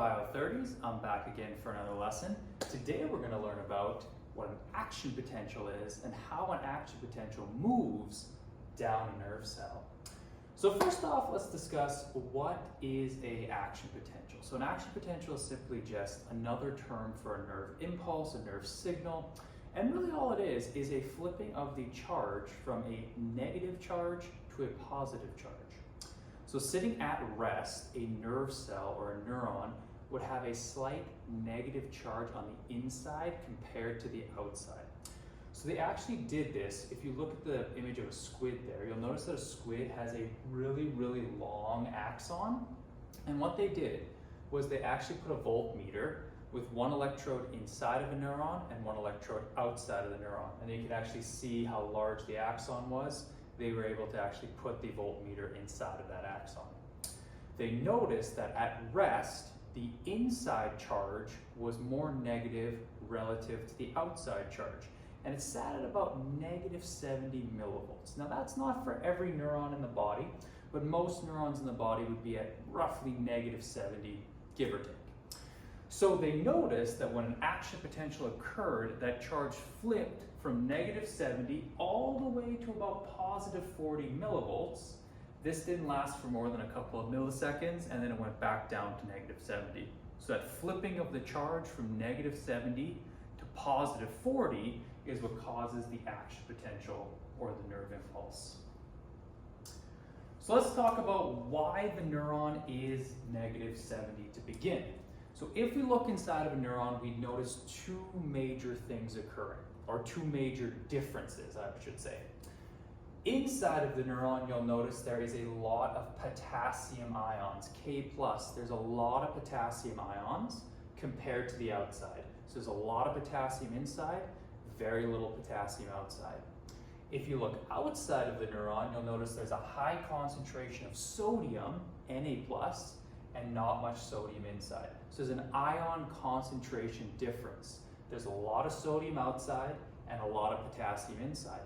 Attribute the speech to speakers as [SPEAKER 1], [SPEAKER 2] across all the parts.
[SPEAKER 1] Bio30s, I'm back again for another lesson. Today we're going to learn about what an action potential is and how an action potential moves down a nerve cell. So first off, let's discuss what is an action potential. So an action potential is simply just another term for a nerve impulse, a nerve signal, and really all it is a flipping of the charge from a negative charge to a positive charge. So sitting at rest, a nerve cell or a neuron would have a slight negative charge on the inside compared to the outside. So they actually did this. If you look at the image of a squid there, you'll notice that a squid has a really long axon. And what they did was they actually put a voltmeter with one electrode inside of a neuron and one electrode outside of the neuron. And you can actually see how large the axon was. They were able to actually put the voltmeter inside of that axon. They noticed that at rest, the inside charge was more negative relative to the outside charge. And it sat at about negative 70 millivolts. Now that's not for every neuron in the body, but most neurons in the body would be at roughly negative 70, give or take. So they noticed that when an action potential occurred, that charge flipped from negative 70 all the way to about positive 40 millivolts. This didn't last for more than a couple of milliseconds, and then it went back down to negative 70. So that flipping of the charge from negative 70 to positive 40 is what causes the action potential or the nerve impulse. So let's talk about why the neuron is negative 70 to begin. So if we look inside of a neuron, we notice two major things occurring, or two major differences, I should say. Inside of the neuron, you'll notice there is a lot of potassium ions, K+. There's a lot of potassium ions compared to the outside. So there's a lot of potassium inside, very little potassium outside. If you look outside of the neuron, you'll notice there's a high concentration of sodium, Na+, and not much sodium inside. So there's an ion concentration difference. There's a lot of sodium outside and a lot of potassium inside.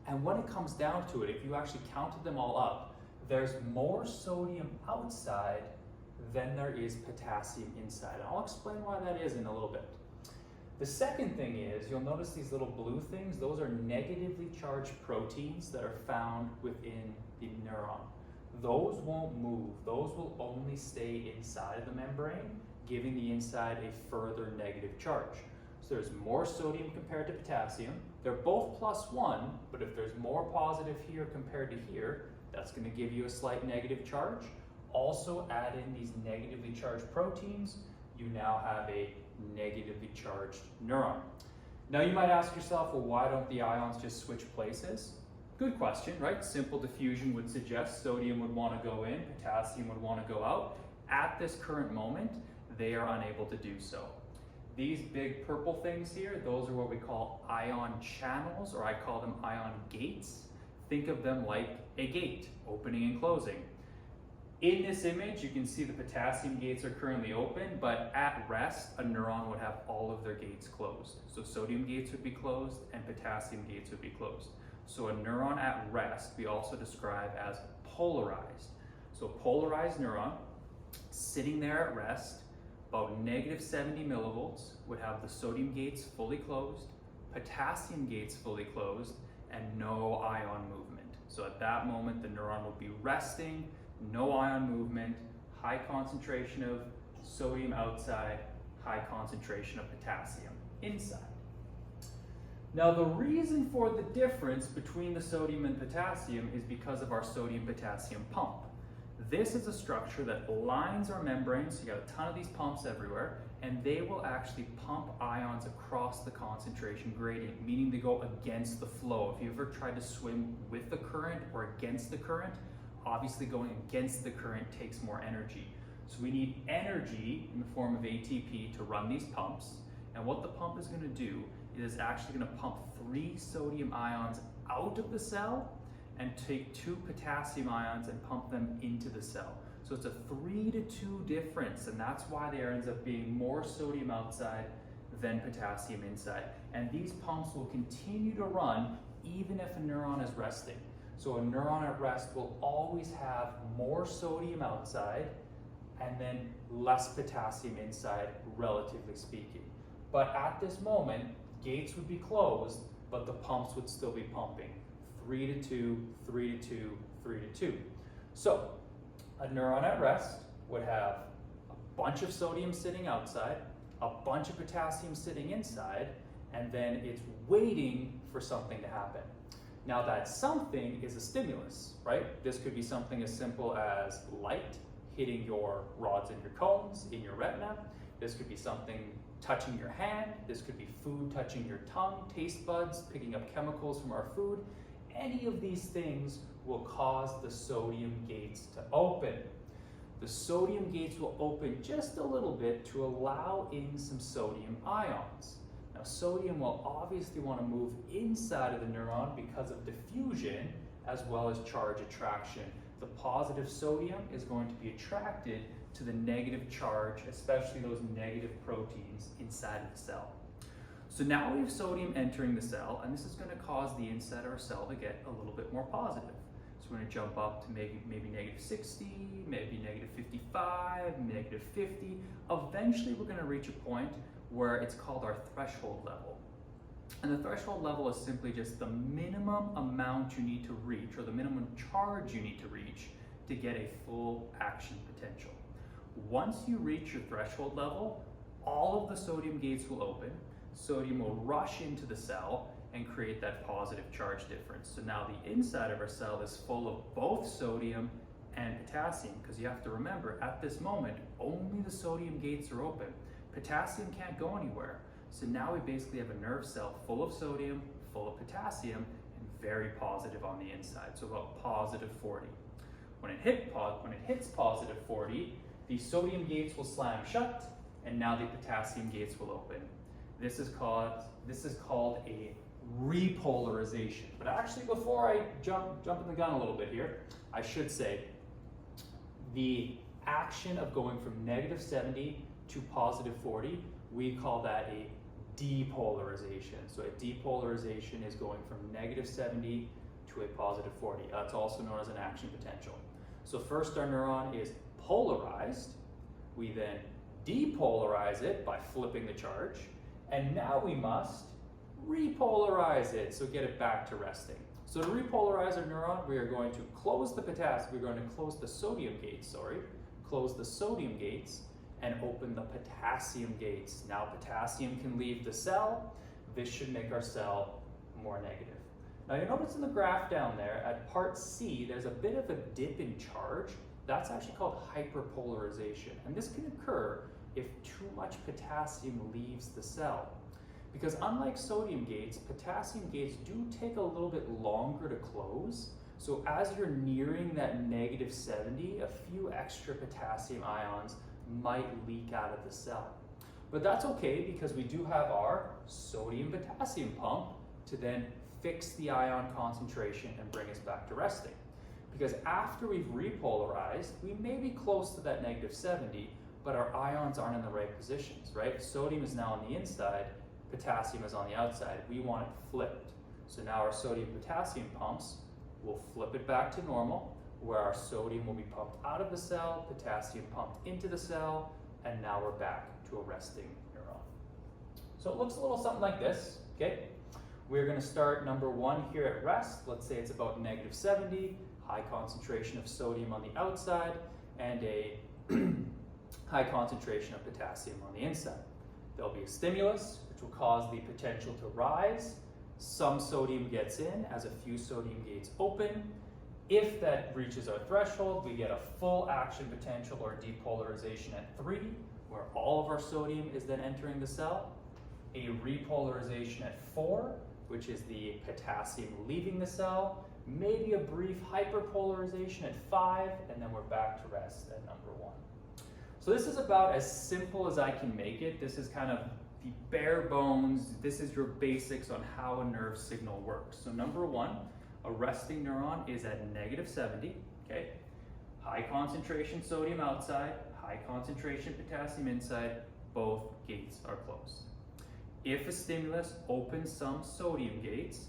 [SPEAKER 1] And when it comes down to it, if you actually counted them all up, there's more sodium outside than there is potassium inside. And I'll explain why that is in a little bit. The second thing is, you'll notice these little blue things, those are negatively charged proteins that are found within the neuron. Those won't move, those will only stay inside of the membrane, giving the inside a further negative charge. So there's more sodium compared to potassium. They're both +1, but if there's more positive here compared to here, that's going to give you a slight negative charge. Also add in these negatively charged proteins, you now have a negatively charged neuron. Now you might ask yourself, well, why don't the ions just switch places? Good question, right? Simple diffusion would suggest sodium would want to go in, potassium would want to go out. At this current moment, they are unable to do so. These big purple things here, those are what we call ion channels, or I call them ion gates. Think of them like a gate, opening and closing. In this image, you can see the potassium gates are currently open, but at rest, a neuron would have all of their gates closed. So sodium gates would be closed and potassium gates would be closed. So a neuron at rest, we also describe as polarized. So polarized neuron, sitting there at rest, about negative 70 millivolts, would have the sodium gates fully closed, potassium gates fully closed, and no ion movement. So at that moment, the neuron would be resting, no ion movement, high concentration of sodium outside, high concentration of potassium inside. Now the reason for the difference between the sodium and potassium is because of our sodium-potassium pump. This is a structure that lines our membrane, so you got a ton of these pumps everywhere, and they will actually pump ions across the concentration gradient, meaning they go against the flow. If you ever tried to swim with the current or against the current, obviously going against the current takes more energy. So we need energy in the form of ATP to run these pumps, and what the pump is going to do is actually going to pump 3 sodium ions out of the cell and take 2 potassium ions and pump them into the cell. So it's a 3-to-2 difference, and that's why there ends up being more sodium outside than potassium inside. And these pumps will continue to run even if a neuron is resting. So a neuron at rest will always have more sodium outside and then less potassium inside, relatively speaking. But at this moment, gates would be closed, but the pumps would still be pumping. 3 to 2, 3 to 2, 3 to 2. So a neuron at rest would have a bunch of sodium sitting outside, a bunch of potassium sitting inside, and then it's waiting for something to happen. Now that something is a stimulus, right? This could be something as simple as light hitting your rods and your cones in your retina. This could be something touching your hand. This could be food touching your tongue, taste buds, picking up chemicals from our food. Any of these things will cause the sodium gates to open. The sodium gates will open just a little bit to allow in some sodium ions. Now, sodium will obviously want to move inside of the neuron because of diffusion as well as charge attraction. The positive sodium is going to be attracted to the negative charge, especially those negative proteins inside of the cell. So now we have sodium entering the cell, and this is going to cause the inside of our cell to get a little bit more positive. So we're going to jump up to maybe negative 60, maybe negative 55, negative 50. Eventually we're going to reach a point where it's called our threshold level. And the threshold level is simply just the minimum amount you need to reach, or the minimum charge you need to reach to get a full action potential. Once you reach your threshold level, all of the sodium gates will open. Sodium will rush into the cell and create that positive charge difference. So now the inside of our cell is full of both sodium and potassium, because you have to remember, at this moment, only the sodium gates are open. Potassium can't go anywhere. So now we basically have a nerve cell full of sodium, full of potassium, and very positive on the inside, so about positive 40. When it hits positive 40, the sodium gates will slam shut, and now the potassium gates will open. This is called a repolarization. But actually, before I jump in the gun a little bit here, I should say the action of going from negative 70 to positive 40, we call that a depolarization. So a depolarization is going from negative 70 to a positive 40. That's also known as an action potential. So first our neuron is polarized. We then depolarize it by flipping the charge. And now we must repolarize it, so get it back to resting. So to repolarize our neuron, we are going to close the sodium gates, close the sodium gates, and open the potassium gates. Now potassium can leave the cell. This should make our cell more negative. Now you notice in the graph down there at part C, there's a bit of a dip in charge. That's actually called hyperpolarization. And this can occur if too much potassium leaves the cell. Because unlike sodium gates, potassium gates do take a little bit longer to close. So as you're nearing that negative 70, a few extra potassium ions might leak out of the cell. But that's okay, because we do have our sodium-potassium pump to then fix the ion concentration and bring us back to resting. Because after we've repolarized, we may be close to that negative 70, but our ions aren't in the right positions, right? Sodium is now on the inside, potassium is on the outside. We want it flipped. So now our sodium-potassium pumps will flip it back to normal, where our sodium will be pumped out of the cell, potassium pumped into the cell, and now we're back to a resting neuron. So it looks a little something like this, okay? We're gonna start number 1 here at rest. Let's say it's about negative 70, high concentration of sodium on the outside, and a high concentration of potassium on the inside. There'll be a stimulus, which will cause the potential to rise. Some sodium gets in as a few sodium gates open. If that reaches our threshold, we get a full action potential or depolarization at 3, where all of our sodium is then entering the cell. A repolarization at 4, which is the potassium leaving the cell. Maybe a brief hyperpolarization at 5, and then we're back to rest at number 1. So this is about as simple as I can make it. This is kind of the bare bones. This is your basics on how a nerve signal works. So number 1, a resting neuron is at negative 70, okay? High concentration sodium outside, high concentration potassium inside, both gates are closed. If a stimulus opens some sodium gates,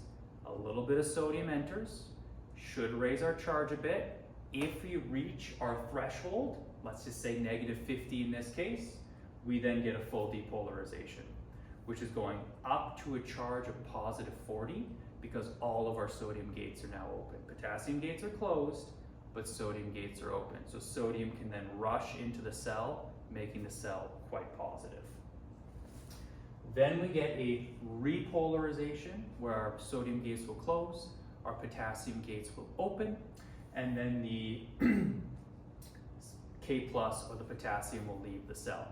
[SPEAKER 1] a little bit of sodium enters, should raise our charge a bit. If we reach our threshold, let's just say -50 in this case, we then get a full depolarization, which is going up to a charge of +40 because all of our sodium gates are now open. Potassium gates are closed, but sodium gates are open. So sodium can then rush into the cell, making the cell quite positive. Then we get a repolarization where our sodium gates will close, our potassium gates will open, and then the K+ or the potassium will leave the cell.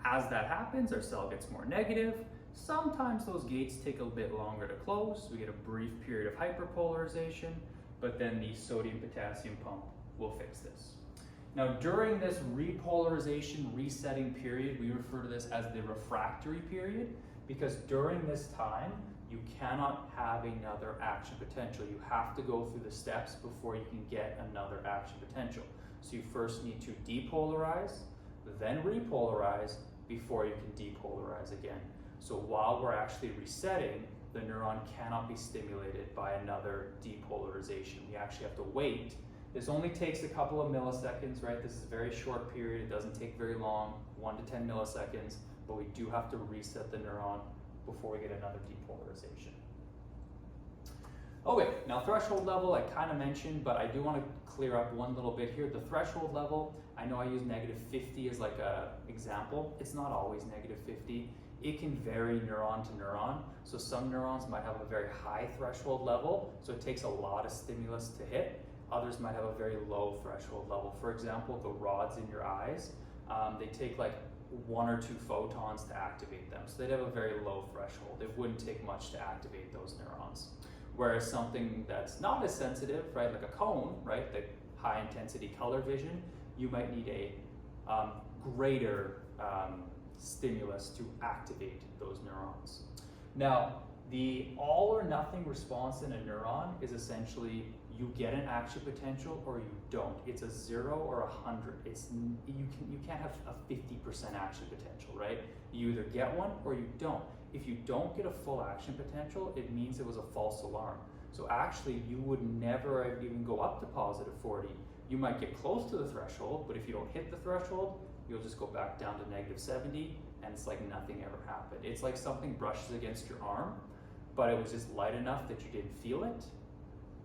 [SPEAKER 1] As that happens, our cell gets more negative. Sometimes those gates take a bit longer to close. We get a brief period of hyperpolarization, but then the sodium-potassium pump will fix this. Now, during this repolarization resetting period, we refer to this as the refractory period, because during this time, you cannot have another action potential. You have to go through the steps before you can get another action potential. So you first need to depolarize, then repolarize before you can depolarize again. So while we're actually resetting, the neuron cannot be stimulated by another depolarization. We actually have to wait. This only takes a couple of milliseconds, right? This is a very short period. It doesn't take very long, 1 to 10 milliseconds, but we do have to reset the neuron before we get another depolarization. Okay, now threshold level I kind of mentioned, but I do want to clear up one little bit here. The threshold level, I know I use -50 as like a example. It's not always -50. It can vary neuron to neuron. So some neurons might have a very high threshold level, so it takes a lot of stimulus to hit. Others might have a very low threshold level. For example, the rods in your eyes, they take like 1 or 2 photons to activate them. So they'd have a very low threshold. It wouldn't take much to activate those neurons. Whereas something that's not as sensitive, right, like a cone, right, the high intensity color vision, you might need a greater stimulus to activate those neurons. Now, the all or nothing response in a neuron is essentially you get an action potential or you don't. It's a 0 or 100. You can't have a 50% action potential, right? You either get one or you don't. If you don't get a full action potential, it means it was a false alarm. So actually, you would never even go up to +40. You might get close to the threshold, but if you don't hit the threshold, you'll just go back down to -70, and it's like nothing ever happened. It's like something brushes against your arm, but it was just light enough that you didn't feel it.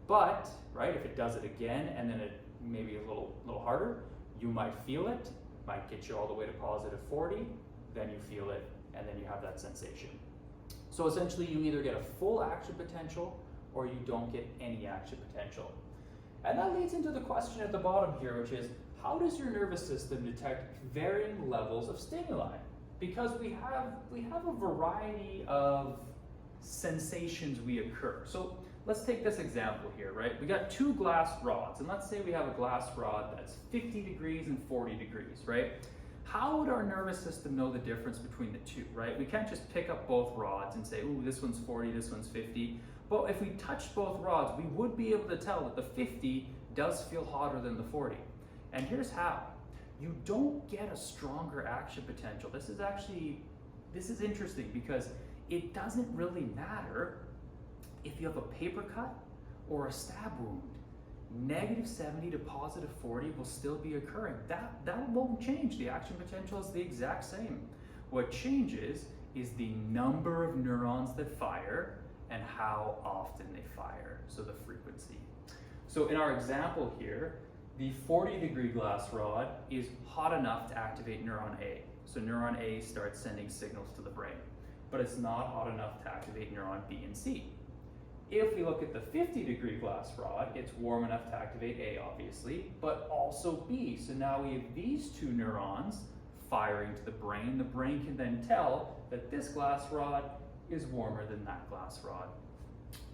[SPEAKER 1] But, right, if it does it again, and then it maybe a little harder, you might feel it, might get you all the way to +40, then you feel it, and then you have that sensation. So essentially, you either get a full action potential or you don't get any action potential. And that leads into the question at the bottom here, which is, how does your nervous system detect varying levels of stimuli? Because we have a variety of sensations we occur. So let's take this example here, right? We got 2 glass rods, and let's say we have a glass rod that's 50 degrees and 40 degrees, right? How would our nervous system know the difference between the two, right? We can't just pick up both rods and say, ooh, this one's 40, this one's 50. But if we touched both rods, we would be able to tell that the 50 does feel hotter than the 40. And here's how. You don't get a stronger action potential. This is interesting because it doesn't really matter if you have a paper cut or a stab wound. -70 to +40 will still be occurring. That won't change. The action potential is the exact same. What changes is the number of neurons that fire and how often they fire, so the frequency. So in our example here, the 40-degree glass rod is hot enough to activate neuron A. So neuron A starts sending signals to the brain, but it's not hot enough to activate neuron B and C. If we look at the 50-degree glass rod, it's warm enough to activate A, obviously, but also B. So now we have these 2 neurons firing to the brain. The brain can then tell that this glass rod is warmer than that glass rod.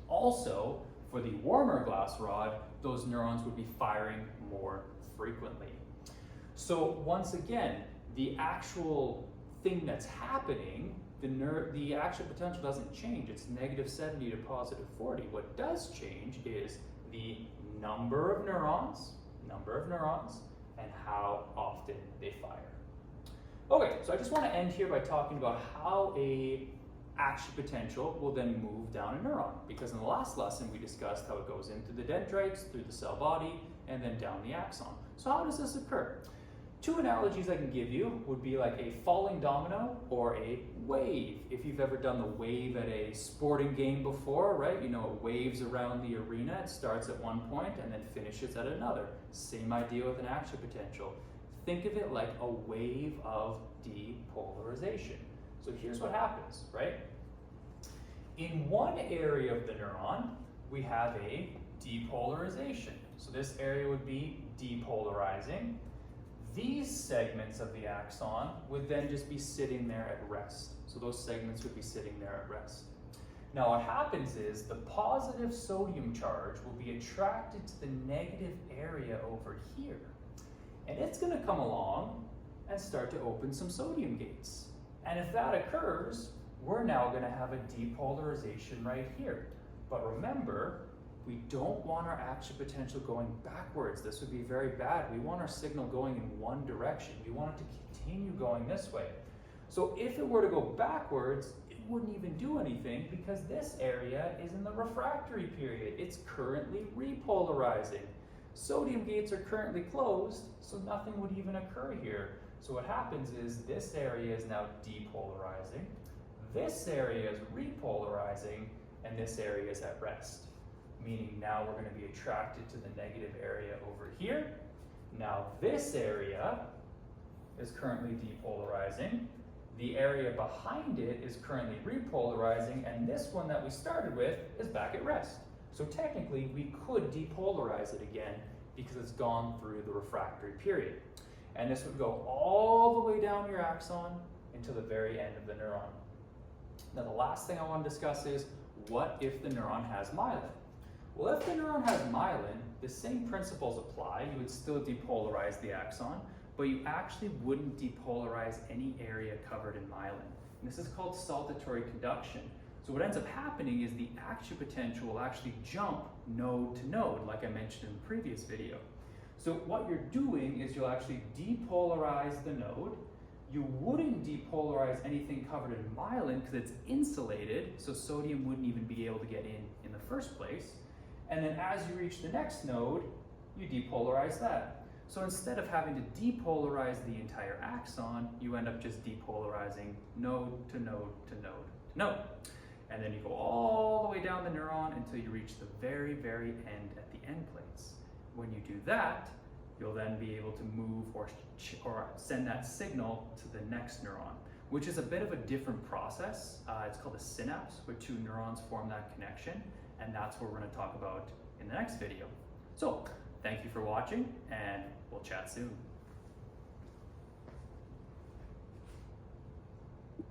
[SPEAKER 1] Also, for the warmer glass rod, those neurons would be firing more frequently. So once again, the actual thing that's happening, the action potential doesn't change. It's -70 to +40. What does change is the number of neurons, and how often they fire. Okay, so I just want to end here by talking about how a action potential will then move down a neuron, because in the last lesson we discussed how it goes into the dendrites, through the cell body, and then down the axon. So how does this occur? Two analogies I can give you would be like a falling domino or a wave. If you've ever done the wave at a sporting game before, right? You know, it waves around the arena. It starts at one point and then finishes at another. Same idea with an action potential. Think of it like a wave of depolarization. So here's what happens, right? In one area of the neuron, we have a depolarization. So this area would be depolarizing. These segments of the axon would then just be sitting there at rest. So those segments would be sitting there at rest. Now what happens is the positive sodium charge will be attracted to the negative area over here. And it's going to come along and start to open some sodium gates. And if that occurs, we're now going to have a depolarization right here. But remember, we don't want our action potential going backwards. This would be very bad. We want our signal going in one direction. We want it to continue going this way. So if it were to go backwards, it wouldn't even do anything because this area is in the refractory period. It's currently repolarizing. Sodium gates are currently closed, so nothing would even occur here. So what happens is this area is now depolarizing, this area is repolarizing, and this area is at rest. Meaning now we're going to be attracted to the negative area over here. Now this area is currently depolarizing. The area behind it is currently repolarizing, and this one that we started with is back at rest. So technically we could depolarize it again because it's gone through the refractory period. And this would go all the way down your axon until the very end of the neuron. Now the last thing I want to discuss is, what if the neuron has myelin? Well, if the neuron has myelin, the same principles apply. You would still depolarize the axon, but you actually wouldn't depolarize any area covered in myelin. And this is called saltatory conduction. So what ends up happening is the action potential will actually jump node to node, like I mentioned in the previous video. So what you're doing is you'll actually depolarize the node. You wouldn't depolarize anything covered in myelin because it's insulated, so sodium wouldn't even be able to get in the first place. And then as you reach the next node, you depolarize that. So instead of having to depolarize the entire axon, you end up just depolarizing node to node to node to node. And then you go all the way down the neuron until you reach the very, very end at the end plates. When you do that, you'll then be able to move or send that signal to the next neuron, which is a bit of a different process. It's called a synapse, where two neurons form that connection, and that's what we're going to talk about in the next video. So, thank you for watching, and we'll chat soon.